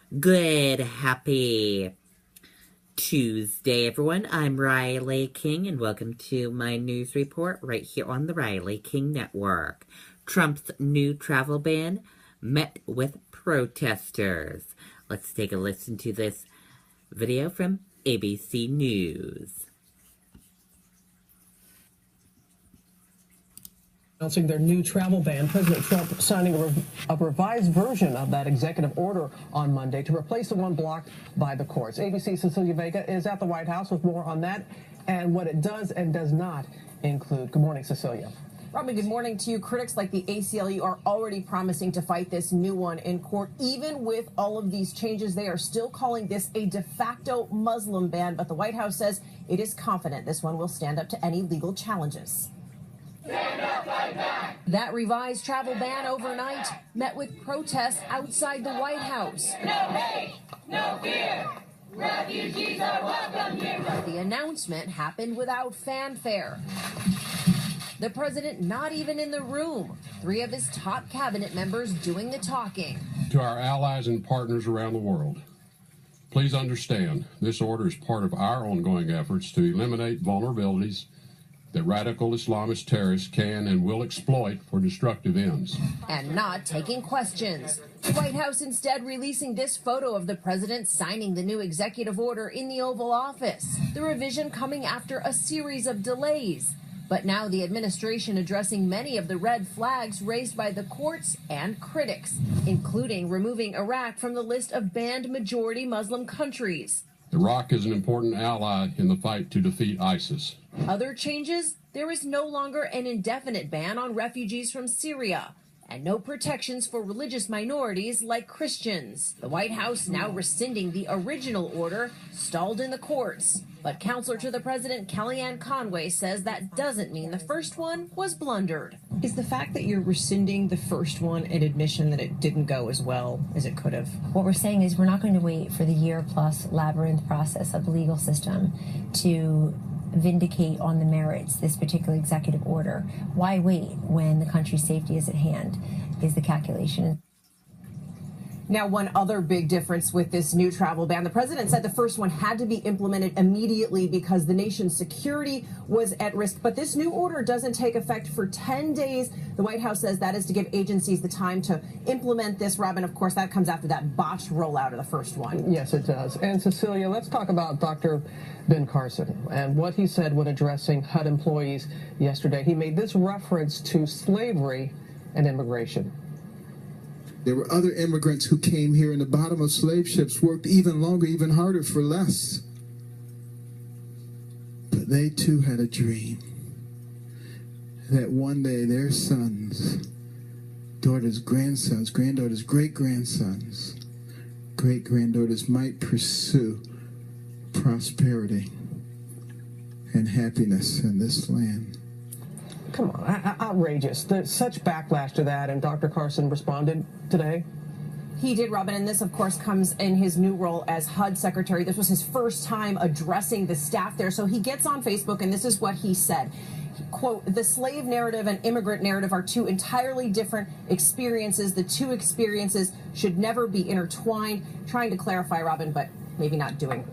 Good, happy Tuesday, everyone. I'm Riley King, and welcome to my news report right here on the Riley King Network. Trump's new travel ban met with protesters. Let's take a listen to this video from ABC News. Announcing their new travel ban, President Trump signing a revised version of that executive order on Monday to replace the one blocked by the courts. ABC's Cecilia Vega is at the White House with more on that and what it does and does not include. Good morning, Cecilia. Robin, good morning to you. Critics like the ACLU are already promising to fight this new one in court. Even with all of these changes, they are still calling this a de facto Muslim ban, but the White House says it is confident this one will stand up to any legal challenges. Stand up, fight back. That revised travel ban overnight met with protests outside the White House. No hate, no fear. Refugees are welcome here. The announcement happened without fanfare. The president not even in the room. 3 of his top cabinet members doing the talking. To our allies and partners around the world, please understand this order is part of our ongoing efforts to eliminate vulnerabilities that radical Islamist terrorists can and will exploit for destructive ends. And not taking questions. The White House instead releasing this photo of the president signing the new executive order in the Oval Office. The revision coming after a series of delays. But now the administration addressing many of the red flags raised by the courts and critics, including removing Iraq from the list of banned majority Muslim countries. Iraq is an important ally in the fight to defeat ISIS. Other changes? There is no longer an indefinite ban on refugees from Syria and no protections for religious minorities like Christians. The White House now rescinding the original order stalled in the courts. But counselor to the president, Kellyanne Conway, says that doesn't mean the first one was blundered. Is the fact that you're rescinding the first one an admission that it didn't go as well as it could have? What we're saying is we're not going to wait for the year-plus labyrinth process of the legal system to vindicate on the merits this particular executive order. Why wait when the country's safety is at hand, is the calculation. Now, one other big difference with this new travel ban, the president said the first one had to be implemented immediately because the nation's security was at risk. But this new order doesn't take effect for 10 days. The White House says that is to give agencies the time to implement this. Robin, of course, that comes after that botched rollout of the first one. Yes, it does. And Cecilia, let's talk about Dr. Ben Carson and what he said when addressing HUD employees yesterday. He made this reference to slavery and immigration. There were other immigrants who came here in the bottom of slave ships, worked even longer, even harder for less. But they too had a dream that one day their sons, daughters, grandsons, granddaughters, great-grandsons, great-granddaughters might pursue prosperity and happiness in this land. Come on, outrageous. There's such backlash to that, and Dr. Carson responded today. He did, Robin, and this, of course, comes in his new role as HUD secretary. This was his first time addressing the staff there. So he gets on Facebook, and this is what he said. Quote, the slave narrative and immigrant narrative are 2 entirely different experiences. The 2 experiences should never be intertwined. Trying to clarify, Robin, but maybe not doing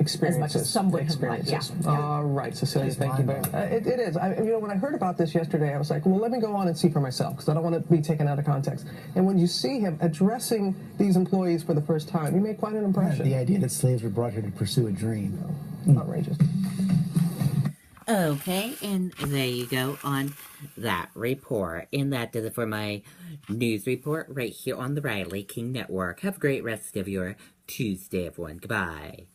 as much as some would have liked. Yeah. All right, Cecilia, thank you very much. It is. When I heard about this yesterday, I was like, well, let me go on and see for myself, because I don't want to be taken out of context. And when you see him addressing these employees for the first time, you make quite an impression. The idea that slaves were brought here to pursue a dream. Outrageous. Okay, and there you go on that report. And that does it for my news report right here on the Riley King Network. Have a great rest of your Tuesday, everyone. Goodbye.